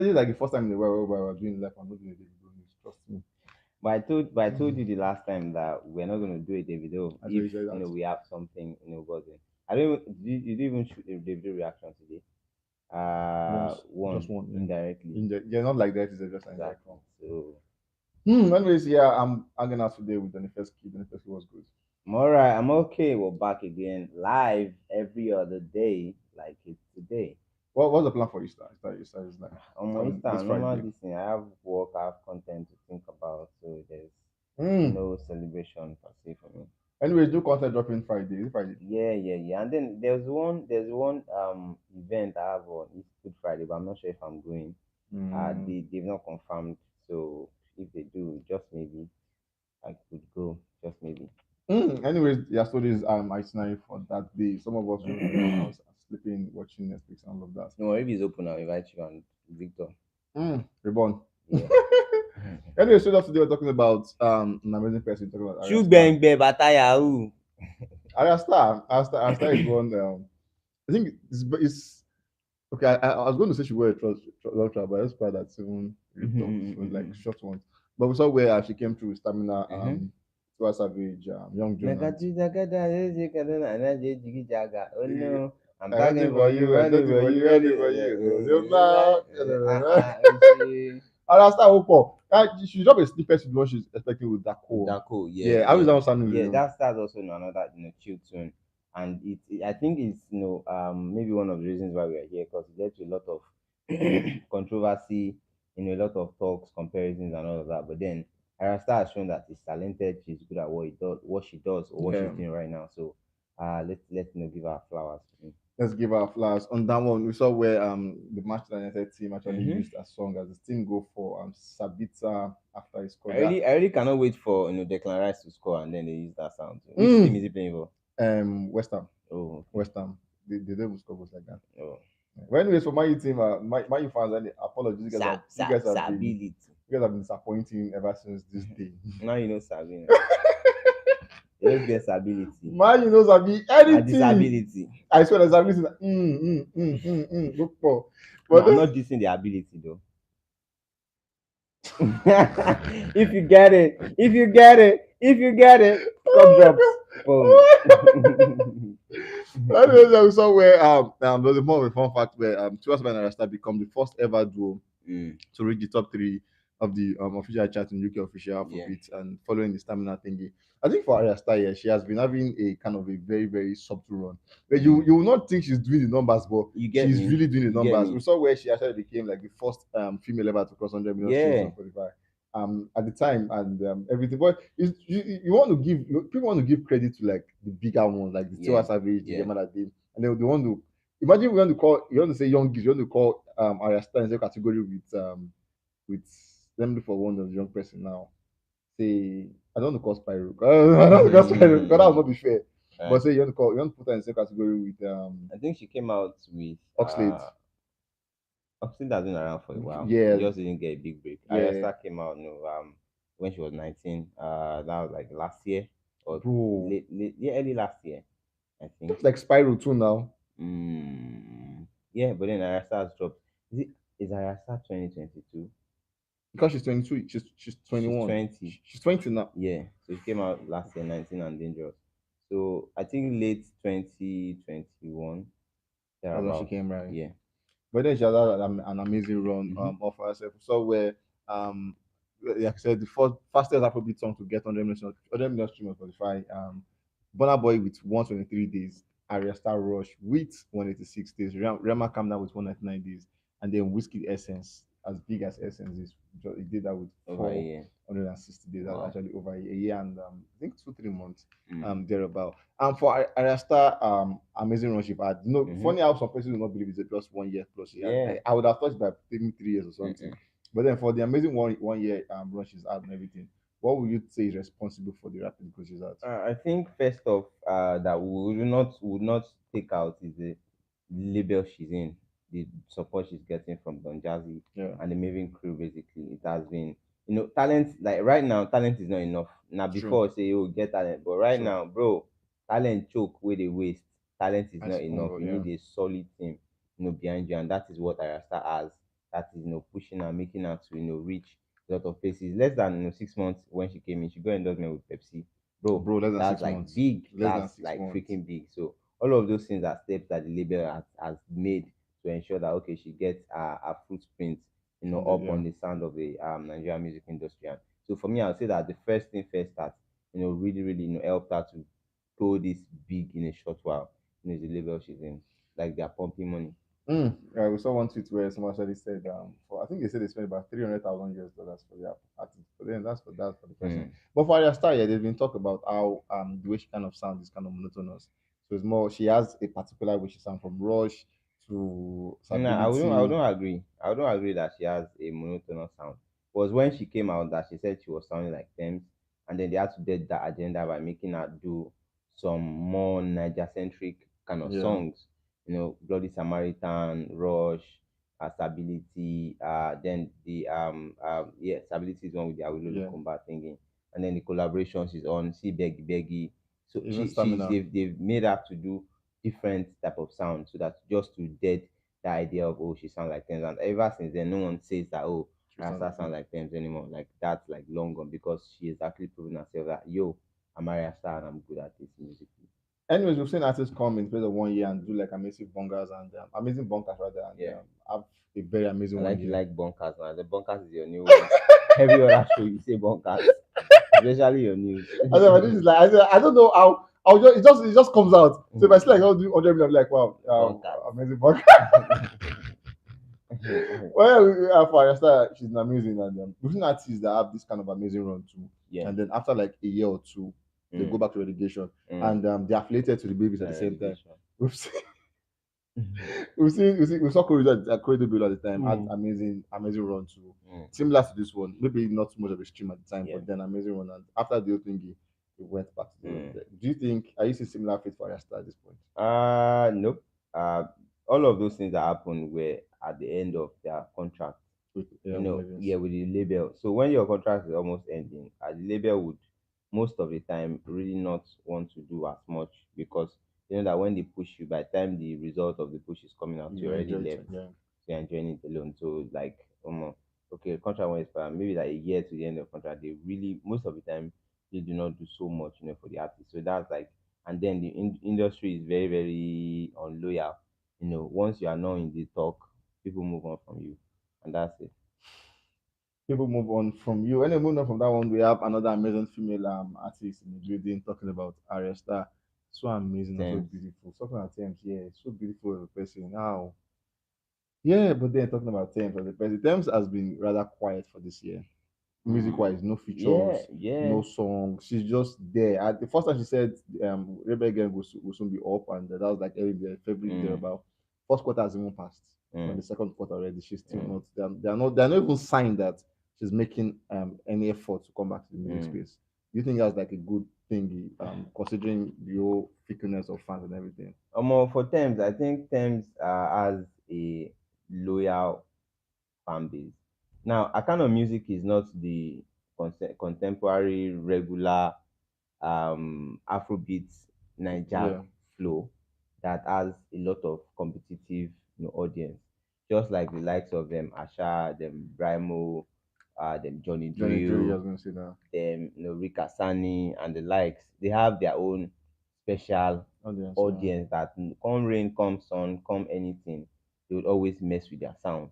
This is like the first time in a while where we're doing live and not doing a Davido news. Trust me. But I told you the last time that we're not gonna do a Davido I if already said that. we have something buzzing. I don't even, you didn't even shoot a Davido reaction today. Once, just One one. indirectly. Yeah, not like that. It's just an indirect Exactly. one. So Anyways, yeah, I'm hanging out today with Donny Fesky. Donny Fesky was good. I'm alright. I'm okay. We're back again live every other day, like it's today. What's the plan for Easter? Easter is like On my Insta, this normal Friday. this thing. I have work, I have content to think about, so there's Mm. no celebration per se for me. Anyways, do content dropping Friday. Is it Friday? Yeah. And then there's one event I have on East Good Friday, but I'm not sure if I'm going. Mm. They've not confirmed, so if they do, just maybe I could go, just maybe. Anyways, your stories itinerary for that day. Some of us will be in our house sleeping, watching Netflix and all of that. No worry, if it's open, I'll invite you and Victor. Reborn. Yeah. Anyway, so that's today we're talking about an amazing person talking about Arya Star. Shubengbe Batayahoo. Arya Star is one. I think it's okay. I was going to say she wore a ultra, but that's part that's even ripped off. It was like short ones. But we saw where she came through with Stamina, Tiwa Savage, Young Jonas. Oh no, I'm I'm talking waiting for for you, you, I'm ready waiting for for you, you, ready. ready for you. Oshie. Understand, Opo. She drop a snippet with what she's expecting with Dako. Dako, yeah, Yeah, how is yeah, that sounding with yeah. them? That's also another chill tune, and I think it's maybe one of the reasons why we are here because it led to a lot of controversy, a lot of talks, comparisons, and all of that. But then Arasta has shown that she's talented, she's good at what she does, or what she's Yeah. doing right now. So let's give her flowers. Let's give her flowers. On that one, we saw where the Manchester United team actually Mm-hmm. used a song as a team go for Sabitzer after he I scored that. really, I really cannot wait for Declan Rice to score and then they use that sound. Which team is Mm. he playing for? West Ham. Oh, okay. West Ham. They don't score goals like that. Oh, Well, anyways, for my team, my U fans, and apologies, Stability. you guys have been disappointing ever since this day. Now you know Sabina. You just get stability. Man, you know, Sabi, A anything. disability. I swear there's ability. Look for. No, But I'm not dissing the ability though. If you get it, cup drops. Boom. anyways, we saw where there's a more of a fun fact where Tiwa Savage and Rasta become the first ever duo Mm, to reach the top three of the official chart in UK official yeah. Afrobeat and following the stamina thingy. I think for Arya Star, yeah, she has been having a kind of a very, very subtle run. But you will not think she's doing the numbers, but You get she's me. really doing the You get numbers. me. We saw where she actually became like the first female ever to cross 100 million streams Yeah. on Spotify. At the time and everything, but you want to give people want to give credit to like the bigger ones, like the Yeah. Tiwa Savage, the Yeah. Yamada Dame, and then they want to imagine we want to call you want to say young kids, you want to call Arya Star in the same category with let me look for one of the young person now. Say I don't want to call Spyro. I don't want to call Spyro because that would not be fair. But Right. say you want to put her in the same category with I think she came out with Oxlade. Oxlade has been around for a while. He Yeah, just didn't get a big break. Arya yeah, Starr came out when she was 19. That was like last year or bro. yeah, early last year, I think. That's like Spyro too now. Yeah, but then Arya Starr has dropped. Is Arya Starr 2022? Because she's 22, she's She's 21. 20. She's 20 now. Yeah, so she came out last year, 19 and Dangerous. So I think late 2021, That's when she thereabouts. came, right? Yeah. But then she had an amazing run Mm-hmm. of herself. So where like I said, the first fastest Afrobeat song to get 100 million stream on Spotify. Burna Boy with 123 days, Arya Star Rush with 186 days, Rema Calm Down with 199 days, and then Whiskey Essence, as big as Essence is, he did that with Over a year. 460 days. That's Wow. actually over a year and I think 2-3 months Mm. thereabout. And for Arya Star, amazing run she had. Mm-hmm. Funny how some people do not believe it's just 1 year plus she had. Yeah. I would have thought by taking 3 years or something. Mm-mm. But then for the amazing one year run she's had and everything, what would you say is responsible for the rapid growth she's had? I think first off, that we would not take out is the label she's in, the support she's getting from Don Jazzy Yeah, and the Maven crew. Basically, it has been, talent. Like right now, talent is not enough. Now true, before say, oh, get talent, but right true. now, bro, talent choke where they waste. Talent is I not spoon enough. God, You yeah. need a solid team, behind you, and that is what Arasta has. that is pushing her, making her to reach a lot of places. Less than 6 months when she came in, she got endorsement with Pepsi, bro. Bro, less than That's six like months. big. Less than That's six like months. freaking big. So all of those things are steps that the label has made to ensure that okay, she gets a footprint, On the up yeah. on the sound of the Nigerian music industry. And so for me, I would say that the first thing first that really really helped her to go this big in a short while, is the label she's in. Like they're pumping money. We saw one tweet where someone actually said, for I think they said they spent about $300,000 for the artist. But then that's for the person. Mm. But for Arya Star, yeah, they've been talk about how the way she kind of sounds is kind of monotonous. So it's more she has a particular way she sounds from Rush to No, I wouldn't Stability. agree. I wouldn't agree that she has a monotonous sound. It was when she came out that she said she was sounding like Tems, and then they had to get that agenda by making her do some more Niger centric kind of Yeah, songs. Bloody Samaritan, Rush, Stability. Then the yeah, Stability is one with the Awilolu yeah. combat thingy, and then the collaborations is on See Beggy Beggy. So Even she Stamina. they've made her to do different type of sound so that just to dead the idea of she sounds like Tems. And ever since then, no one says that She sounds Rasta like sounds him. like Tems anymore. Like that's like long gone because she has actually proven herself that I'm a Rasta and I'm good at this musically. Anyways, we've seen artists come in space of 1 year and do like amazing bongers and amazing bunkers rather, and Yeah. have a very I amazing one like you year. like bunkers now. The bunkers is your new every other show you say bunkers. Especially your news. I know this is like I don't know how. It just comes out. So if I see like I'll do 100 million, I'm like wow, Bunkers. amazing bunker. Well, for Ayra, she's an amazing, and we've seen artists that have this kind of amazing run too, Yeah. and then after like a year or two, they go Mm, back to relegation, mm. and they're affiliated to the babies at the same time. Relegation. We've seen, we saw Corridor at Corridor at the time had Mm. amazing run too, Mm. similar to this one. Maybe not too much of a stream at the time, Yeah. but then amazing run. And after the whole thing, he went back to Mm. do you think are you seeing similar fate for Ayra at this point? Nope. All of those things that happened were at the end of their contract. With Legends. Yeah, with the label. So when your contract is almost ending, the label would most of the time really not want to do as much because you know that when they push you, by the time the result of the push is coming out, you You already enjoy it, left. yeah. So you're enjoying it alone. So like, okay, contract won't expire. Maybe like a year to the end of contract, they really most of the time they do not do so much, for the artist. So that's like, and then the industry is very very unloyal. Once you are not in the talk, people move on from you, and that's it. People move on from you. When they move on from that one, we have another amazing female artist in the building talking about Arya Star. So amazing and so Tems. beautiful. Talking about Thames, yeah, so beautiful as a person. Now, yeah, but then talking about Thames as a person, Thames has been rather quiet for this year. Music wise, no Yeah, features, yeah. no songs. She's just there. At the first time she said Rebel Gang will soon be up, and that was like early there, February Mm, thereabout. First quarter has even passed. We're in mm, the second quarter already. She's still mm, not. They're not even signed that she's making any effort to come back to the music mm. space. Do you think that's like a good thing, considering the whole fickleness of fans and everything? For Tems, I think Tems has a loyal fan base. Now, a kind of music is not the contemporary regular Afrobeat Niger Yeah, flow that has a lot of competitive audience. Just like the likes of them Asha, them Brimo, them Johnny Johnny Drake, I Drill, was gonna say that. them Rika Sani and the likes. They have their own special Audience, yeah. audience that come rain, come sun, come anything, they would always mess with their sound.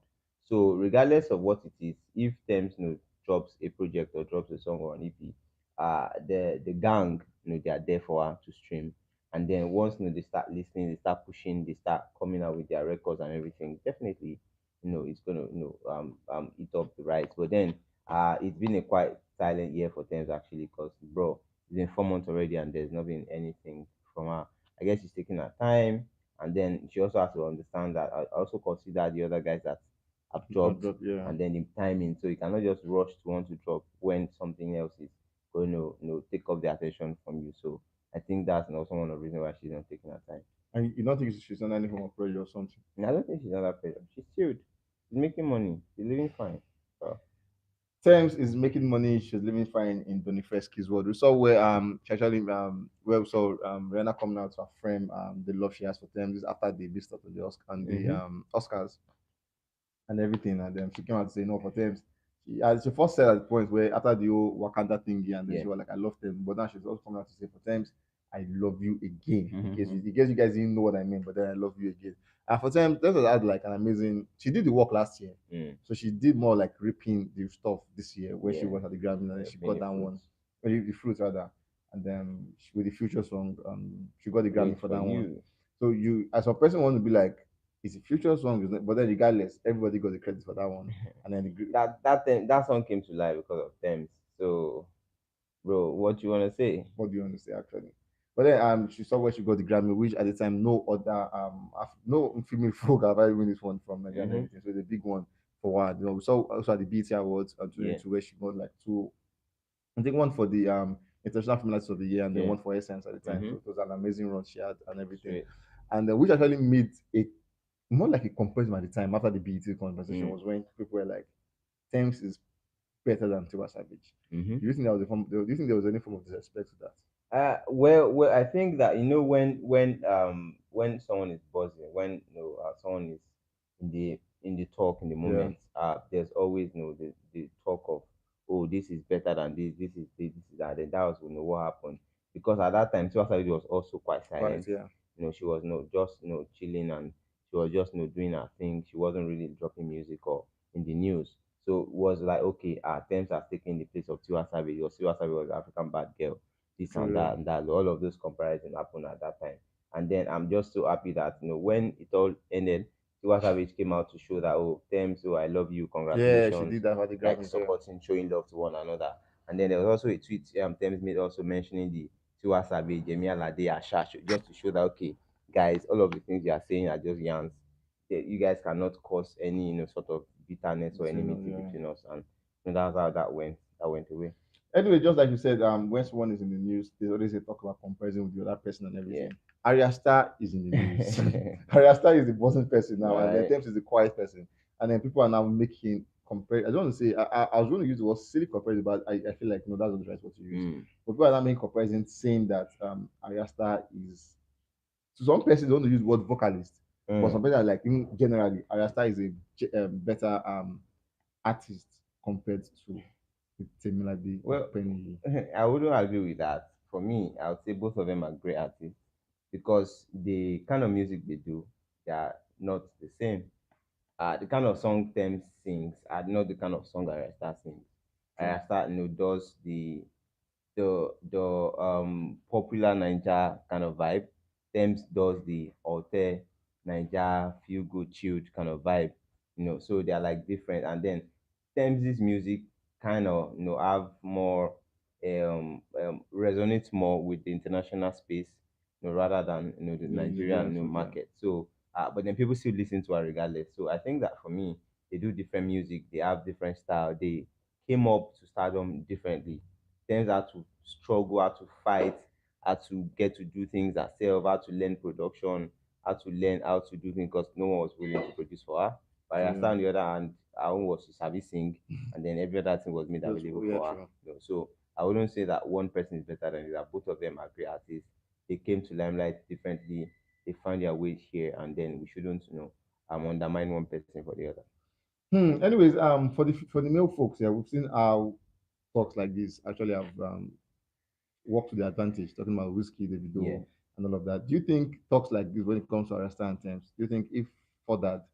So regardless of what it is, if Tems drops a project or drops a song or an EP, the gang they are there for her to stream. And then once they start listening, they start pushing, they start coming out with their records and everything. Definitely, it's gonna eat up the rights. But then it's been a quite silent year for Tems actually, because bro, it's been 4 months already and there's not been anything from her. I guess she's taking her time, and then she also has to understand that I also consider the other guys that have dropped, Yeah. and then the timing. So you cannot just rush to want to drop when something else is going to take up the attention from you. So I think that's also one of the reasons why she's not taking her time. And you don't think she's under any form of pressure or something? And I don't think she's under pressure. She's chilled. She's making money. She's living fine. So, Thames is making money. She's living fine in Boniface's world. We saw where she actually where we saw Rihanna coming out to affirm the love she has for Thames after they missed out on the Oscar and the mm-hmm. Oscars. and everything. And then she came out to say no for Tems. She first said at the point where after the whole Wakanda thingy, and then Yeah. she was like, I love them. But now she's also coming out to say for Tems, I love you again. Mm-hmm. In case you guys didn't know what I mean, but then I love you again. And for Tems, that was had like an amazing. She did the work last year, Mm. so she did more like ripping the stuff this year when she Yeah. was at the Grammy, and then she got Being a that fruit. one, the fruit rather, and then with the future song, she got the Grammy Wait for for that one. you. So you, as a person, want to be like, it's a future song, isn't it? But then regardless, everybody got the credit for that one. And then That song came to life because of Thames. So, bro, what you wanna say? what do you want to say actually? But then she saw where she got the Grammy, which at the time no other no female folk have ever win this one from Nigeria and Mm-hmm. everything. So it's a big one for her. You know, we saw also at the BT Awards Yeah. where she got like two, I think one for the International Film Artist of the Year and then Yeah. one for Essence at the time. Mm-hmm. So it was an amazing run she had and everything. Straight. And which actually made a more like a comparison at the time after the BET conversation Mm. was when people were like, Thames is better than Tiwa Savage. Mm-hmm. Do you think that was a form? Do you think there was any form of disrespect to that? Well, I think that when someone is buzzing, when someone is in the talk in the Yeah, moment, there's always the talk of, oh, this is better than this is that. Then that was what happened, because at that time Tiwa Savage was also quite quite. silent. Yeah, She was just chilling, and she was just doing her thing. She wasn't really dropping music or in the news. So it was like, okay, Tems has taken the place of Tiwa Savage, or Tiwa Savage was the African bad girl, this true. and Yeah, that and that. All of those comparisons happened at that time. And then I'm just so happy that when it all ended, Tiwa Savage came out to show that, oh, Tems, oh, I love you, yeah, she congratulations, did that for the like Grammys. Yeah, supporting, showing love to one another. And then there was also a tweet Tems made also mentioning the Tiwa Savage, Jemi Alade, Asha, just to show that, okay, guys, all of the things you are saying are just yarns. You guys cannot cause any sort of bitterness or between them. enmity Yeah. between us. And that's how that went. That went away. Anyway, just like you said, when someone is in the news, they always say talk about comparison with the other person and Yeah. everything. Arya Starr is in the news. Arya Starr is the bossing person now, and then Right. Thames is the quiet person. And then people are now making compare. I don't want to say I was going to use the word silly comparison, but I feel like no, that's not the right word to use. Mm. But people are now making comparison, saying that Arya Starr is. So some persons don't use the word vocalist, but Mm. some people are like even generally Arya Starr is a better artist compared to Temilade or Well, Penny. I wouldn't agree with that. For me, I would say both of them are great artists because the kind of music they do, they are not the same. The kind of song Tems sings are not the kind of song Arista sings. True. Arista, does the popular Niger kind of vibe. Tems does the alter Niger feel good chilled kind of vibe. So they're like different. And then Thames's music kind of have more resonates more with the international space, rather than the The Nigerian Nigerian folk, yeah. market. So but then people still listen to her regardless. So I think that for me, they do different music, they have different style, they came up to stardom differently. Tends how to struggle, how to fight, how to get to do things herself, how to learn production, how to learn how to do things because no one was willing to produce for her. But True, I yeah. on the other hand, her own was to sabi sing, and then every other thing was made Just, available yeah, for her. true. So I wouldn't say that one person is better than the other. Both of them are great artists. They came to limelight differently. They found their way here, and then we shouldn't, undermine one person for the other. Anyways, for the male folks, yeah, we've seen how talks like this actually have worked to their advantage, talking about whiskey, the Yeah. video, and all of that. Do you think talks like this, when it comes to Arresta and Thames, do you think if for that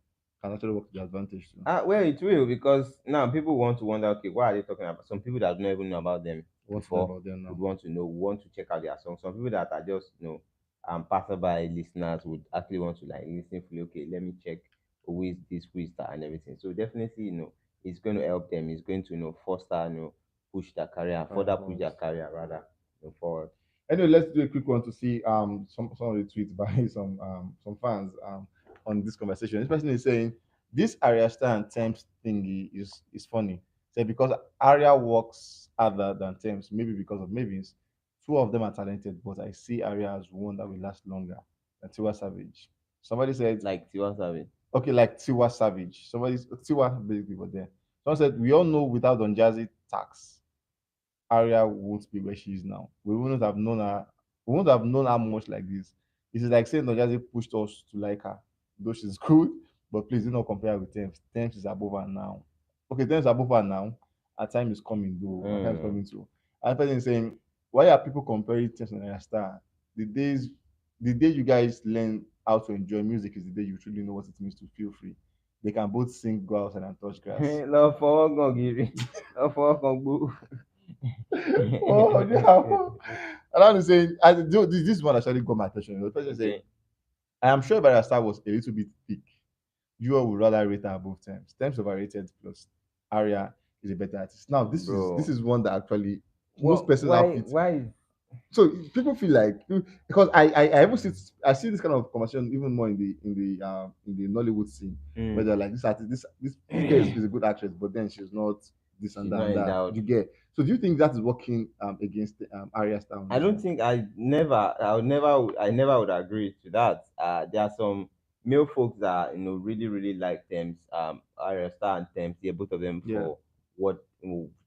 can actually work to their advantage too? Well, it will because now people want to wonder, okay, what are they talking about? Some people that don't even know about them What to know before about them would now? want to know, want to check out their songs. Some people that are just, passerby listeners would actually want to like listen fully. Okay, let me check who is this, who is that, and everything. So definitely, it's going to help them. It's going to, foster, push their career, Carry further push forward. their career rather, forward. Anyway, let's do a quick one to see some of the tweets by some fans on this conversation. This person is saying this Arya Star and Thames thingy is funny. Say because Arya works harder than Thames, maybe because of Mavins. Two of them are talented, but I see Arya as one that will last longer than Tiwa Savage. Somebody said, Like Tiwa Savage. okay, like Tiwa Savage. Somebody's Tiwa basically, but there. Someone said, we all know without Don Jazzy tax, Arya won't be where she is now. We wouldn't have known her. We wouldn't have known her much like this. It is like saying Nojazi pushed us to like her, though she's good, But please do not compare her with Tems. Tems is above her now. Okay, Tems is above her now. Her time is coming though. Her time is Mm. coming too. And person is saying, why are people comparing Tems and Ayra Starr? The days, the day you guys learn how to enjoy music is the day you truly know what it means to feel free. They can both sing, go outside and touch grass. Lọ fọwọ́ kan gírí, lọ fọwọ́ kan gbó. Oh yeah. And I'm saying, this one actually got my attention. The person saying, Okay. I am sure Ayra Starr was a little bit thick. You all would rather rate her above Tems. Tems overrated plus Aria is a better artist. Now this Bro. is one that actually most What persons have it. why is So people feel like because I even see I see this kind of conversation even more in the Nollywood scene where mm. they're like this artist this girl is a good actress but then she's not this She's and that not and that endowed. you get. So do you think that is working against Aria Star on I this don't one? think I never would agree to that. There are some male folks that really like Thames, Ayra Starr and Thames. They're both of them Yeah, for what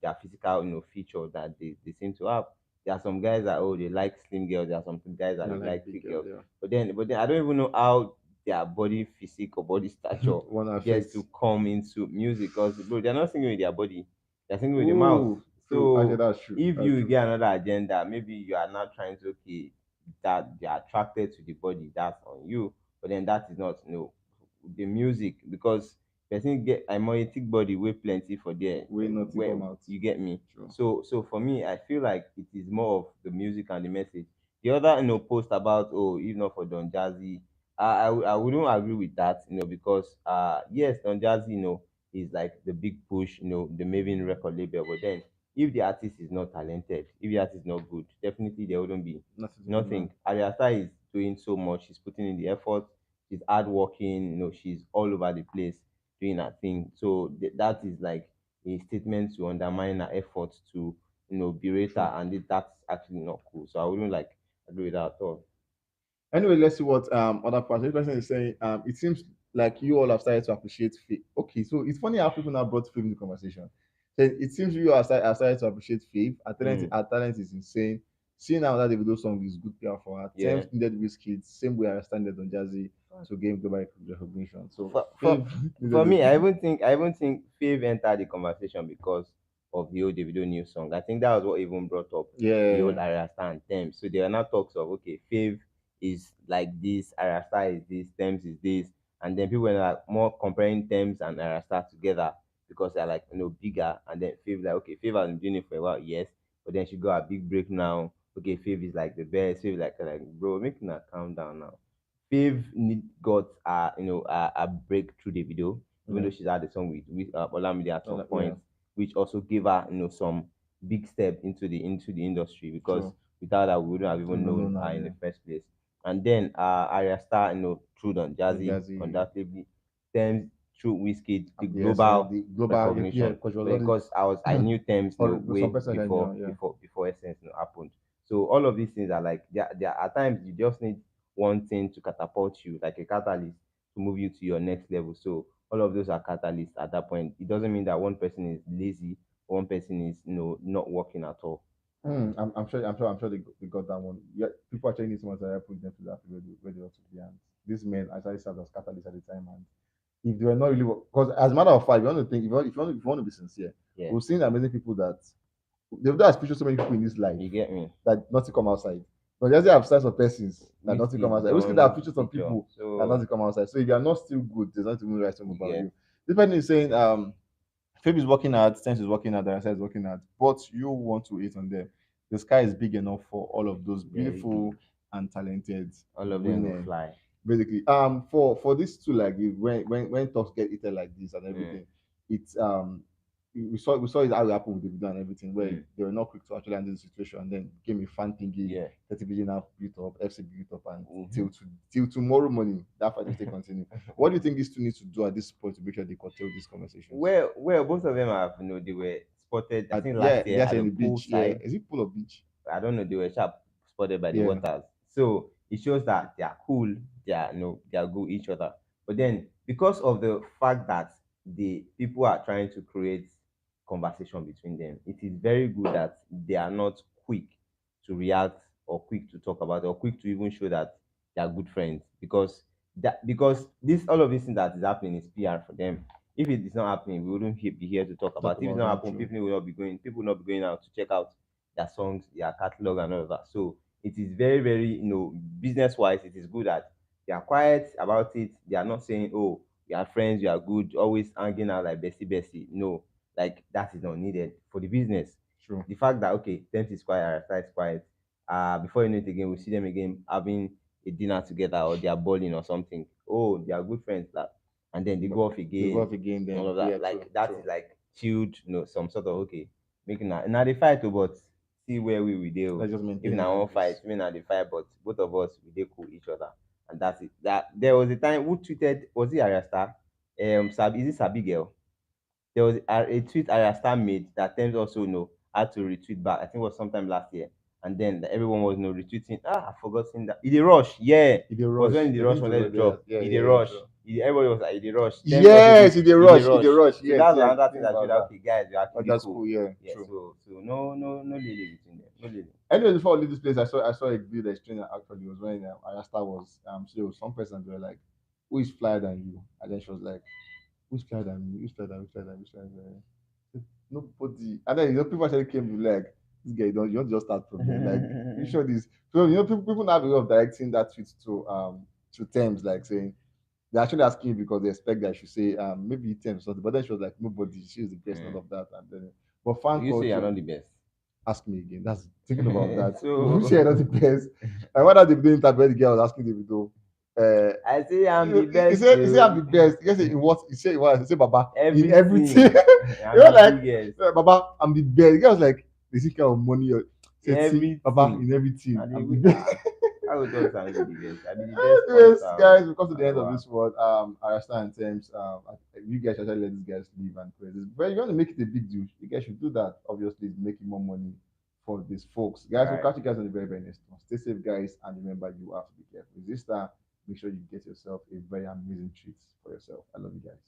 their physical feature that they seem to have. There are some guys that they like slim girls. There are some guys that yeah, they like like big thick girls, girls. yeah. But then I don't even know how their body physique or body stature One gets affects. to come into music because bro, they're not singing with their body, they're singing with the mouth. Ooh, true. Actually, So that's true. if That's you true. get another agenda, maybe you are now trying to that they are attracted to the body, that's on you. But then that is not the music because person get a monolithic body way plenty for there Way nothing where come out. you get me. True. So for me, I feel like it is more of the music and the message. The other post about if not for Don Jazzy, I wouldn't agree with that, because yes, Don Jazzy, is like the big push, the Maven record label, but then if the artist is not talented, if the artist is not good, definitely there wouldn't be Nothing to be done. nothing. Ariasta is doing so much. She's putting in the effort. She's hardworking. She's all over the place doing her thing. So that is like a statement to undermine her effort to berate True. her, and that's actually not cool. So I wouldn't like agree with that at all. Anyway, let's see what other person. This person is saying. It seems like you all have started to appreciate faith. Okay, so it's funny how people now brought faith into the conversation. So it seems you all have started to appreciate faith. Mm, Our talent is insane. Seeing now that the video song is good PR for her. yeah. Tems needed Wizkid, same way I standard on Jazzy to gain global recognition. So for for faith needed for me, Wizkid. I even think Fave entered the conversation because of the old Davido new song. I think that was what even brought up the old Yeah, Arasta and Tems. So there are now talks of okay, Fave is like this, Arasta is this, Tems is this, and then people were like more comparing Tems and Arasta together because they're like bigger, and then Fave like okay, Fave has been doing it for a while, yes, but then she got a big break now. Okay, Fave is like the best. Fave like bro, make her calm down now. Got a breakthrough the video, even yeah, though she's had a song with Olamide at some yeah. point, which also gave her some big step into the industry because True. without that we wouldn't have We even don't know known now. her in the Yeah, first place. And then Arya Star, through Don and Jazzy, Jazzy. undoubtedly, Thames through Whiskey, the Yes, and global the global. Yeah, recognition. because she was But because I already knew Thames or some way person that before knew. Yeah. Essence happened. So all of these things are like there are at times you just need one thing to catapult you, like a catalyst to move you to your next level. So all of those are catalysts at that point. It doesn't mean that one person is lazy, or one person is not working at all. I'm sure they got that one. Yeah, people actually need someone to put them to that where they ought to be. And these men actually served as catalysts at the time. And if they were not really, because as a matter of fact, if you want to think, if you want to be sincere, Yeah, we've seen amazing people that they've done featured so many people in this life you get me. that nothing come outside. But just have signs of persons that nothing come Whiskey outside. We still have don't featured some feature. people that So nothing come outside. So if you are not still good, there's nothing really right you about get you. This person is saying Fabe is working hard, Stens is working hard, Darasa is working hard, but you want to hate on them. The sky is big enough for all of those very big. beautiful and talented All of them will women. fly. Basically, for this too, like when talks get heated like this and Mm, everything, it's we saw it how it happened with the video and everything, where mm, they were not quick to actually handle the situation, and then became a fan thingy, yeah. 30 now built up, FC built up, and Hmm. till tomorrow morning that fight will still continue. What do you think these two need to do at this point to make sure they curtail these conversations? Well, both of them have, they were spotted, I think Yeah, last year they're at saying the the beach. Yeah, poolside. is it pool or beach? I don't know, they were sharp spotted by the Yeah. waters. So it shows that they are cool, they are good with each other. But then because of the fact that the people are trying to create conversation between them, it is very good that they are not quick to react or quick to talk about or quick to even show that they are good friends because that because this all of this thing that is happening is PR for them. If it is not happening, we wouldn't be here to talk Talk about it. If it's about not them happening, true. people will not be going out to check out their songs, their catalog and all of that. So it is very, very, business wise, it is good that they are quiet about it. They are not saying, oh, we are friends, we are good, always hanging out like bestie bestie. No, like that is not needed for the business. True. The fact that okay, Tems is quiet, Arasta is quiet, before you know it again, we see them again having a dinner together or they are bowling or something. Oh, they are good friends that, and then they But go off they go again. off again All then. of Yeah, that, true, like that true. is like chilled, some sort of okay, making that. Now they fight, but see where we will deal. Let's just Even maintain it I like won't fight, this. even now they fight, but both of us we dey cool with each other, and that's it. That there was a time who tweeted, was it Arya Star? Is it Sabi girl? There was a tweet Ayra Starr made that Tems also had to retweet back. I think it was sometime last year. And then everyone was retweeting. Ah, I forgot seeing that. Did they rush? Yeah. It If they was when rush, the I rush think it wanted was to there. drop. Yeah, Did they yeah, yeah, rush? true. Everybody was like, did they rush? Tems also Yes, if they did they rush, if they rush? rush, So yes, that's yes. another thing Think that showed about that that. okay, guys, we're Oh, actually that's cool. cool. Yeah, Yeah. true. So no lady between them. No lady. Anyway, before I leave this place, I saw a video that explained that actually was when Ayasta was so there was some person they were like, "Who is flyer than you?" And then she was like, "Who's flyer than me? Who's flyer than? Who's flyer than? Who's flyer than?" Nobody. And then people actually came to like, "This guy, you don't just start from there. Like, you sure this?" So people now have a way of directing that tweet to terms like saying they're actually asking you because they expect that you say maybe terms or something. But then she was like, "Nobody. She's the best, and all Mm. of that." And then but fan Do you say you're culture. not the best? Ask me again. That's thinking about that. Who So said not the best? And what are they doing that where the girl was asking Davido? Uh, I say I'm the he best said I'm too. the best. He said in what? He said what? He said Baba in everything. Everything. You I'm know, the like biggest. Baba, I'm the best. The girl was like, "Is it kind of money?" Or said, "See, Baba Everything. in everything. And I'm they the we best." I will talk to be the best. I be the best Anyways, sponsor. guys, we come to the end of Wow. this one. I understand terms. You guys should actually let these guys live and create this. But you want to make it a big deal, you guys should do that. Obviously, it's making more money for these folks. All Guys, we'll right. catch you guys on the very, very next one. Stay safe, guys, and remember you have to be careful. Is this time? Make sure you get yourself a very amazing treat for yourself. I love you guys.